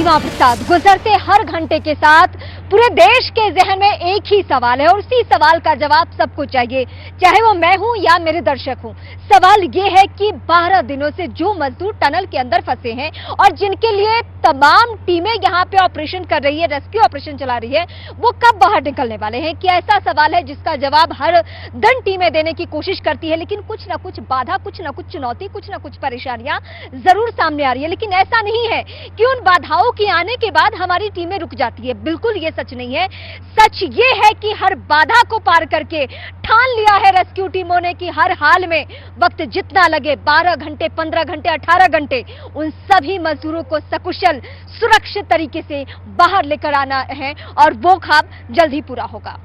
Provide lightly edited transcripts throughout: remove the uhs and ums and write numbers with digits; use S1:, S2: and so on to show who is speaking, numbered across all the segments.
S1: सीमा प्रसाद, गुजरते हर घंटे के साथ पूरे देश के जहन में एक ही सवाल है और उसी सवाल का जवाब सबको चाहिए, चाहे वो मैं हूं या मेरे दर्शक हूं। सवाल ये है कि 12 दिनों से जो मजदूर टनल के अंदर फंसे हैं और जिनके लिए तमाम टीमें यहां पे ऑपरेशन कर रही है, रेस्क्यू ऑपरेशन चला रही है, वो कब बाहर निकलने वाले हैं? क्या ऐसा सवाल है जिसका जवाब हर दिन टीमें देने की कोशिश करती है, लेकिन कुछ ना कुछ बाधा, कुछ ना कुछ चुनौती, कुछ ना कुछ परेशानियां जरूर सामने आ रही है। लेकिन ऐसा नहीं है कि उन बाधाओं के आने के बाद हमारी टीमें रुक जाती है, बिल्कुल ये सच नहीं है। सच ये है कि हर बाधा को पार करके ठान लिया है रेस्क्यू टीमों ने कि हर हाल में वक्त जितना लगे, 12 घंटे, 15 घंटे, 18 घंटे, उन सभी मजदूरों को सकुशल सुरक्षित तरीके से बाहर लेकर आना है और वो ख्वाब जल्द ही पूरा होगा।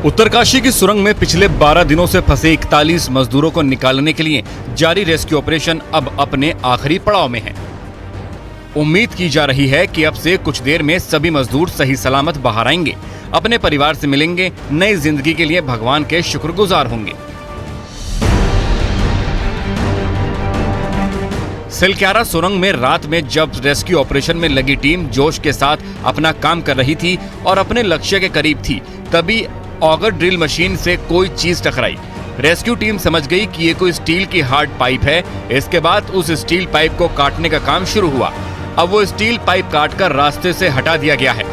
S2: उत्तरकाशी की सुरंग में पिछले 12 दिनों से फंसे 41 मजदूरों को निकालने के लिए जारी रेस्क्यू ऑपरेशन अब अपने आखिरी पड़ाव में है। उम्मीद की जा रही है कि अब से कुछ देर में सभी मजदूर सही सलामत बाहर आएंगे, अपने परिवार से मिलेंगे, नई जिंदगी के लिए भगवान के शुक्रगुजार होंगे। सिलक्यारा सुरंग में रात में जब रेस्क्यू ऑपरेशन में लगी टीम जोश के साथ अपना काम कर रही थी और अपने लक्ष्य के करीब थी, तभी ऑगर ड्रिल मशीन से कोई चीज टकराई। रेस्क्यू टीम समझ गई कि ये कोई स्टील की हार्ड पाइप है। इसके बाद उस स्टील पाइप को काटने का काम शुरू हुआ। अब वो स्टील पाइप काटकर रास्ते से हटा दिया गया है।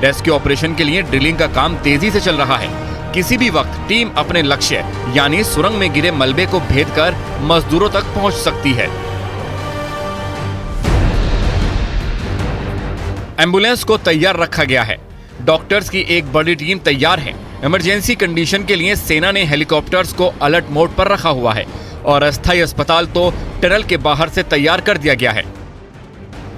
S2: रेस्क्यू ऑपरेशन के लिए ड्रिलिंग का काम तेजी से चल रहा है। किसी भी वक्त टीम अपने लक्ष्य यानी सुरंग में गिरे मलबे को भेदकर मजदूरों तक पहुंच सकती है। एम्बुलेंस को तैयार रखा गया है। डॉक्टर्स की एक बड़ी टीम तैयार है। इमरजेंसी कंडीशन के लिए सेना ने हेलीकॉप्टर्स को अलर्ट मोड पर रखा हुआ है और अस्थायी अस्पताल तो टनल के बाहर से तैयार कर दिया गया है।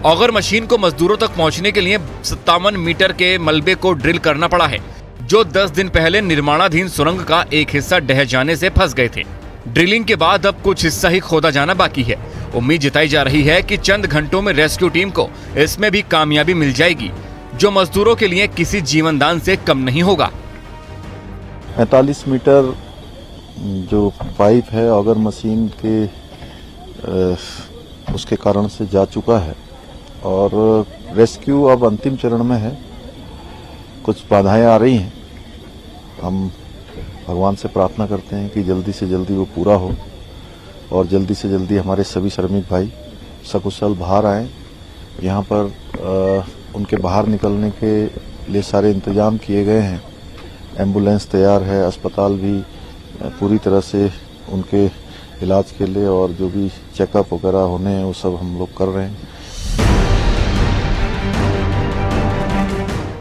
S2: ऑगर मशीन को मजदूरों तक पहुंचने के लिए 57 मीटर के मलबे को ड्रिल करना पड़ा है, जो 10 दिन पहले निर्माणाधीन सुरंग का एक हिस्सा ढह जाने से फंस गए थे। ड्रिलिंग के बाद अब कुछ हिस्सा ही खोदा जाना बाकी है। उम्मीद जताई जा रही है कि चंद घंटों में रेस्क्यू टीम को इसमें भी कामयाबी मिल जाएगी, जो मजदूरों के लिए किसी जीवनदान से कम नहीं होगा।
S3: 45 मीटर जो पाइप है ऑगर मशीन के उसके कारण से जा चुका है और रेस्क्यू अब अंतिम चरण में है। कुछ बाधाएं आ रही हैं। हम भगवान से प्रार्थना करते हैं कि जल्दी से जल्दी वो पूरा हो और जल्दी से जल्दी हमारे सभी श्रमिक भाई सकुशल बाहर आएँ। यहाँ पर उनके बाहर निकलने के लिए सारे इंतजाम किए गए हैं। एम्बुलेंस तैयार है, अस्पताल भी पूरी तरह से उनके इलाज के लिए और जो भी चेकअप वगैरह होने हैं वो सब हम लोग कर रहे हैं।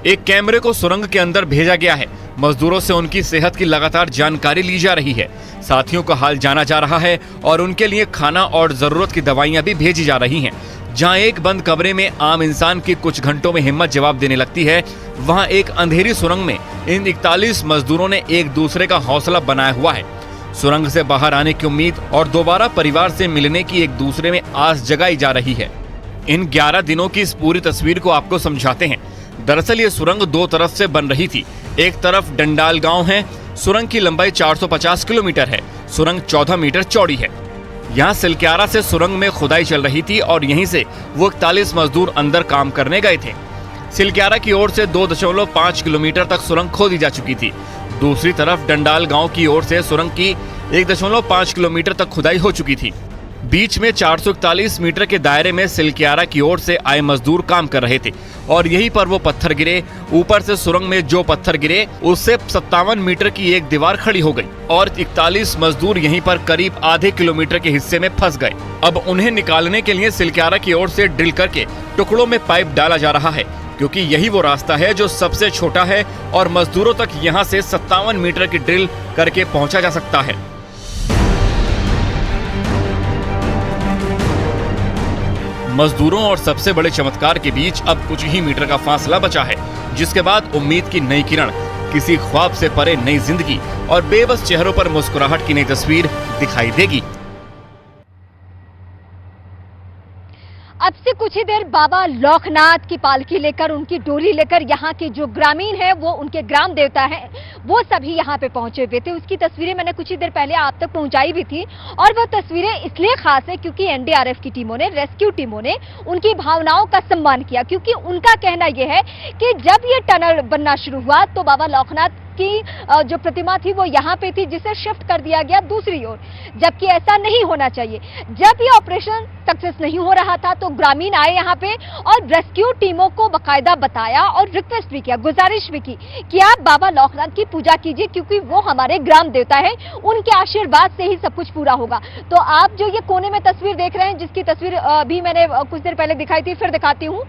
S2: एक कैमरे को सुरंग के अंदर भेजा गया है। मजदूरों से उनकी सेहत की लगातार जानकारी ली जा रही है। साथियों का हाल जाना जा रहा है और उनके लिए खाना और जरूरत की दवाइयां भी भेजी जा रही हैं। जहां एक बंद कमरे में आम इंसान की कुछ घंटों में हिम्मत जवाब देने लगती है, वहां एक अंधेरी सुरंग में इन 41 मजदूरों ने एक दूसरे का हौसला बनाया हुआ है। सुरंग से बाहर आने की उम्मीद और दोबारा परिवार से मिलने की एक दूसरे में आस जगाई जा रही है। इन 11 दिनों की इस पूरी तस्वीर को आपको समझाते हैं। दरअसल ये सुरंग दो तरफ से बन रही थी। एक तरफ डंडाल गांव है। सुरंग की लंबाई 450 किलोमीटर है। सुरंग 14 मीटर चौड़ी है। यहाँ सिलक्यारा से सुरंग में खुदाई चल रही थी और यहीं से वो 41 मजदूर अंदर काम करने गए थे। सिलक्यारा की ओर से 2.5 किलोमीटर तक सुरंग खोदी जा चुकी थी। दूसरी तरफ डंडाल गांव की ओर से सुरंग की 1.5 किलोमीटर तक खुदाई हो चुकी थी। बीच में 441 मीटर के दायरे में सिलक्यारा की ओर से आए मजदूर काम कर रहे थे और यहीं पर वो पत्थर गिरे। ऊपर से सुरंग में जो पत्थर गिरे उससे 57 मीटर की एक दीवार खड़ी हो गई और 41 मजदूर यहीं पर करीब आधे किलोमीटर के हिस्से में फंस गए। अब उन्हें निकालने के लिए सिलक्यारा की ओर से ड्रिल करके टुकड़ों में पाइप डाला जा रहा है, क्योंकि यही वो रास्ता है जो सबसे छोटा है और मजदूरों तक यहाँ से 57 मीटर की ड्रिल करके पहुंचा जा सकता है। मजदूरों और सबसे बड़े चमत्कार के बीच अब कुछ ही मीटर का फासला बचा है, जिसके बाद उम्मीद की नई किरण, किसी ख्वाब से परे नई जिंदगी और बेबस चेहरों पर मुस्कुराहट की नई तस्वीर दिखाई देगी।
S1: अब से कुछ ही देर बाबा लौकनाथ की पालकी लेकर, उनकी डोली लेकर यहाँ के जो ग्रामीण हैं, वो उनके ग्राम देवता हैं, वो सभी यहाँ पे पहुंचे हुए थे। उसकी तस्वीरें मैंने कुछ ही देर पहले आप तक पहुंचाई भी थी, और वो तस्वीरें इसलिए खास है क्योंकि एनडीआरएफ की टीमों ने, रेस्क्यू टीमों ने उनकी भावनाओं का सम्मान किया, क्योंकि उनका कहना यह है कि जब ये टनल बनना शुरू हुआ तो बाबा लौकनाथ की जो प्रतिमा थी वो यहाँ पे थी, जिसे शिफ्ट कर दिया गया दूसरी ओर, जबकि ऐसा नहीं होना चाहिए। जब ये ऑपरेशन सक्सेस नहीं हो रहा था तो ग्रामीण आए यहाँ पे और रेस्क्यू टीमों को बकायदा बताया और रिक्वेस्ट भी किया, गुजारिश भी की कि आप बाबा लौकनाथ की पूजा कीजिए, क्योंकि वो हमारे ग्राम देवता है, उनके आशीर्वाद से ही सब कुछ पूरा होगा। तो आप जो ये कोने में तस्वीर देख रहे हैं, जिसकी तस्वीर अभी मैंने कुछ देर पहले दिखाई थी, फिर दिखाती हूँ,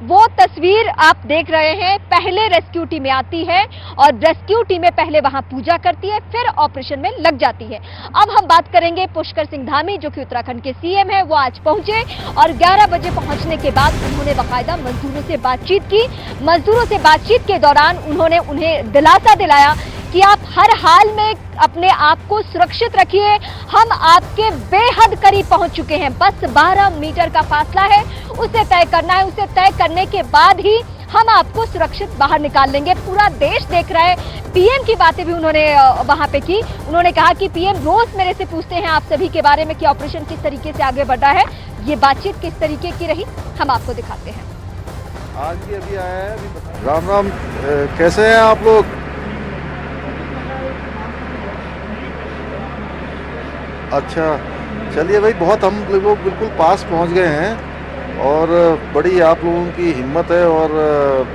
S1: वो तस्वीर आप देख रहे हैं। पहले रेस्क्यू टीमें आती है और रेस्क्यू टीमें पहले वहां पूजा करती है, फिर ऑपरेशन में लग जाती है। अब हम बात करेंगे पुष्कर सिंह धामी, जो कि उत्तराखंड के सीएम है। वो आज पहुंचे और 11 बजे पहुंचने के बाद उन्होंने बाकायदा मजदूरों से बातचीत की। मजदूरों से बातचीत के दौरान उन्होंने उन्हें दिलासा दिलाया कि आप हर हाल में अपने आप को सुरक्षित रखिए, हम आपके बेहद करीब पहुंच चुके हैं, बस 12 मीटर का फासला है, उसे तय करना है, उसे तय करने के बाद ही हम आपको सुरक्षित बाहर निकाल लेंगे। पूरा देश देख रहा है। पीएम की बातें भी उन्होंने वहां पे की। उन्होंने कहा कि पीएम रोज मेरे से पूछते हैं आप सभी के बारे में कि ऑपरेशन किस तरीके से आगे बढ़ रहा है। ये बातचीत किस तरीके की रही, हम आपको दिखाते हैं।
S3: आज भी अभी आया है। राम राम, कैसे हैं आप लोग? अच्छा, चलिए भाई, बहुत हम लोग बिल्कुल पास पहुंच गए हैं और बड़ी आप लोगों की हिम्मत है और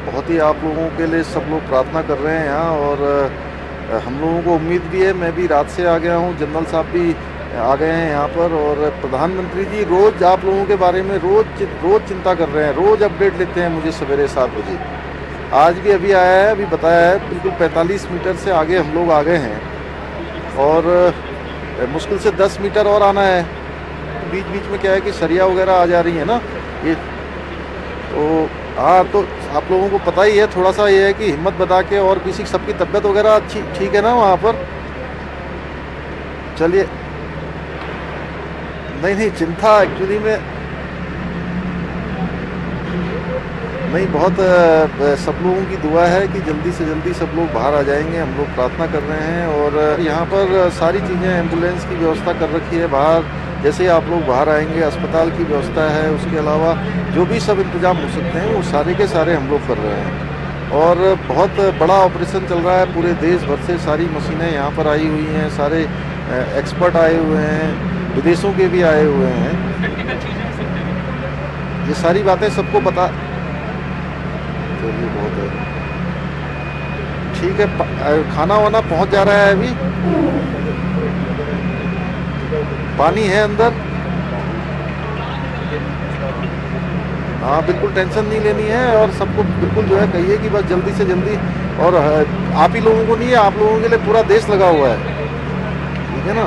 S3: बहुत ही आप लोगों के लिए सब लोग प्रार्थना कर रहे हैं यहाँ, और हम लोगों को उम्मीद भी है। मैं भी रात से आ गया हूँ, जनरल साहब भी आ गए हैं यहाँ पर, और प्रधानमंत्री जी रोज़ आप लोगों के बारे में रोज़ चिंता कर रहे हैं, रोज़ अपडेट लेते हैं मुझे सवेरे 7 बजे। आज भी अभी आया है, अभी बताया है, बिल्कुल 45 मीटर से आगे हम लोग आ गए हैं और मुश्किल से 10 मीटर और आना है। बीच बीच में क्या है कि सरिया वगैरह आ जा रही है ना, ये तो हाँ, तो आप लोगों को पता ही है। थोड़ा सा ये है कि हिम्मत बता के, और किसी सबकी तबीयत वगैरह अच्छी ठीक है ना वहाँ पर? चलिए, नहीं चिंता एक्चुअली में नहीं, बहुत सब लोगों की दुआ है कि जल्दी से जल्दी सब लोग बाहर आ जाएंगे। हम लोग प्रार्थना कर रहे हैं और यहाँ पर सारी चीज़ें, एम्बुलेंस की व्यवस्था कर रखी है बाहर। जैसे ही आप लोग बाहर आएंगे, अस्पताल की व्यवस्था है, उसके अलावा जो भी सब इंतजाम हो सकते हैं वो सारे के सारे हम लोग कर रहे हैं। और बहुत बड़ा ऑपरेशन चल रहा है, पूरे देश भर से सारी मशीनें यहाँ पर आई हुई हैं, सारे एक्सपर्ट आए हुए हैं, विदेशों के भी आए हुए हैं। ये सारी बातें सबको पता, चलिए बहुत है, ठीक है। खाना वाना पहुंच जा रहा है, अभी पानी है अंदर। हाँ, बिल्कुल टेंशन नहीं लेनी है और सबको बिल्कुल जो है कहिए कि बस जल्दी से जल्दी, और आप ही लोगों को नहीं है, आप लोगों के लिए पूरा देश लगा हुआ है, ठीक है ना।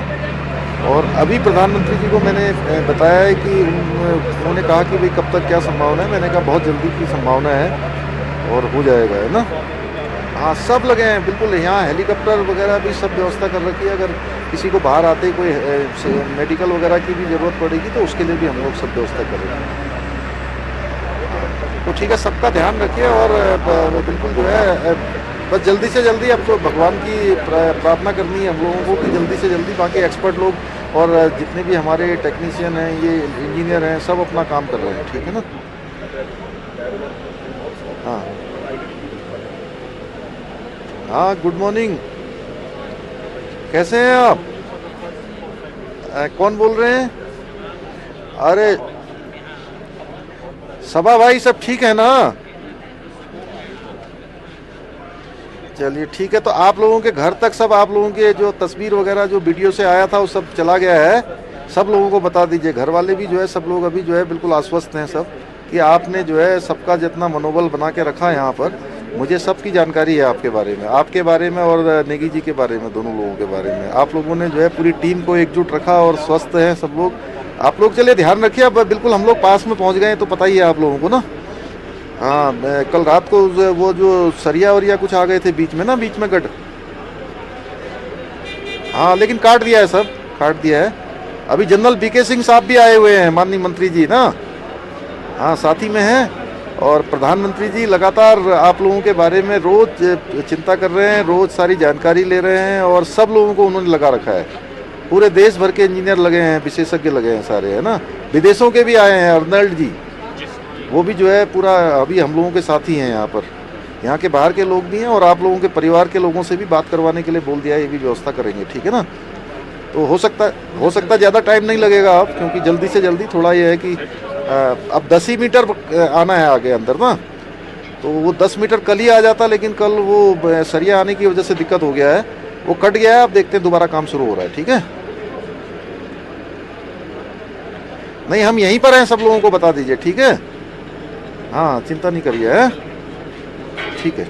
S3: और अभी प्रधानमंत्री जी को मैंने बताया है कि उन्होंने कहा कि भाई कब तक क्या संभावना है। मैंने कहा बहुत जल्दी की संभावना है और हो जाएगा, है ना। हाँ, सब लगे हैं बिल्कुल। यहाँ हेलीकॉप्टर वगैरह भी सब व्यवस्था कर रखी है। अगर किसी को बाहर आते ही कोई मेडिकल वगैरह की भी ज़रूरत पड़ेगी तो उसके लिए भी हम लोग सब व्यवस्था कर रहे हैं। तो ठीक है, सबका ध्यान रखिए और बिल्कुल जो है बस जल्दी से जल्दी, अब तो भगवान की प्रार्थना करनी है हम लोगों को कि जल्दी से जल्दी बाकी एक्सपर्ट लोग और जितने भी हमारे टेक्नीशियन हैं, ये इंजीनियर हैं, सब अपना काम कर रहे हैं, ठीक है ना। हाँ हाँ, गुड मॉर्निंग, कैसे हैं आप? कौन बोल रहे हैं? अरे सबा भाई, सब ठीक है ना? चलिए ठीक है। तो आप लोगों के घर तक सब, आप लोगों के जो तस्वीर वगैरह जो वीडियो से आया था वो सब चला गया है। सब लोगों को बता दीजिए, घर वाले भी जो है, सब लोग अभी जो है बिल्कुल आश्वस्त हैं सब, कि आपने जो है सबका जितना मनोबल बना के रखा है यहाँ पर। मुझे सबकी जानकारी है आपके बारे में और नेगी जी के बारे में, दोनों लोगों के बारे में। आप लोगों ने जो है पूरी टीम को एकजुट रखा और स्वस्थ हैं सब लोग। आप लोग चलिए ध्यान रखिए। अब बिल्कुल हम लोग पास में पहुँच गए हैं, तो पता ही है आप लोगों को ना। हाँ, कल रात को वो जो सरिया वरिया कुछ आ गए थे बीच में ना, बीच में गट, हाँ, लेकिन काट दिया है, सब काट दिया है। अभी जनरल बीके सिंह साहब भी आए हुए हैं, माननीय मंत्री जी ना। हाँ, साथी में है। और प्रधानमंत्री जी लगातार आप लोगों के बारे में रोज चिंता कर रहे हैं, रोज सारी जानकारी ले रहे हैं और सब लोगों को उन्होंने लगा रखा है। पूरे देश भर के इंजीनियर लगे हैं, विशेषज्ञ लगे हैं सारे, है ना। विदेशों के भी आए हैं, अर्नल्ड जी, वो भी जो है पूरा अभी हम लोगों के साथ ही हैं यहाँ पर। यहाँ के बाहर के लोग भी हैं और आप लोगों के परिवार के लोगों से भी बात करवाने के लिए बोल दिया है, ये भी व्यवस्था करेंगे, ठीक है ना। तो हो सकता है ज़्यादा टाइम नहीं लगेगा अब, क्योंकि जल्दी से जल्दी थोड़ा ये है कि अब 10 ही मीटर आना है आगे अंदर ना, तो वो 10 मीटर कल ही आ जाता, लेकिन कल वो सरिया आने की वजह से दिक्कत हो गया है, वो कट गया है। अब देखते हैं दोबारा काम शुरू हो रहा है, ठीक है। नहीं, हम यहीं पर हैं, सब लोगों को बता दीजिए, ठीक है। हाँ, चिंता नहीं करिए, ठीक है।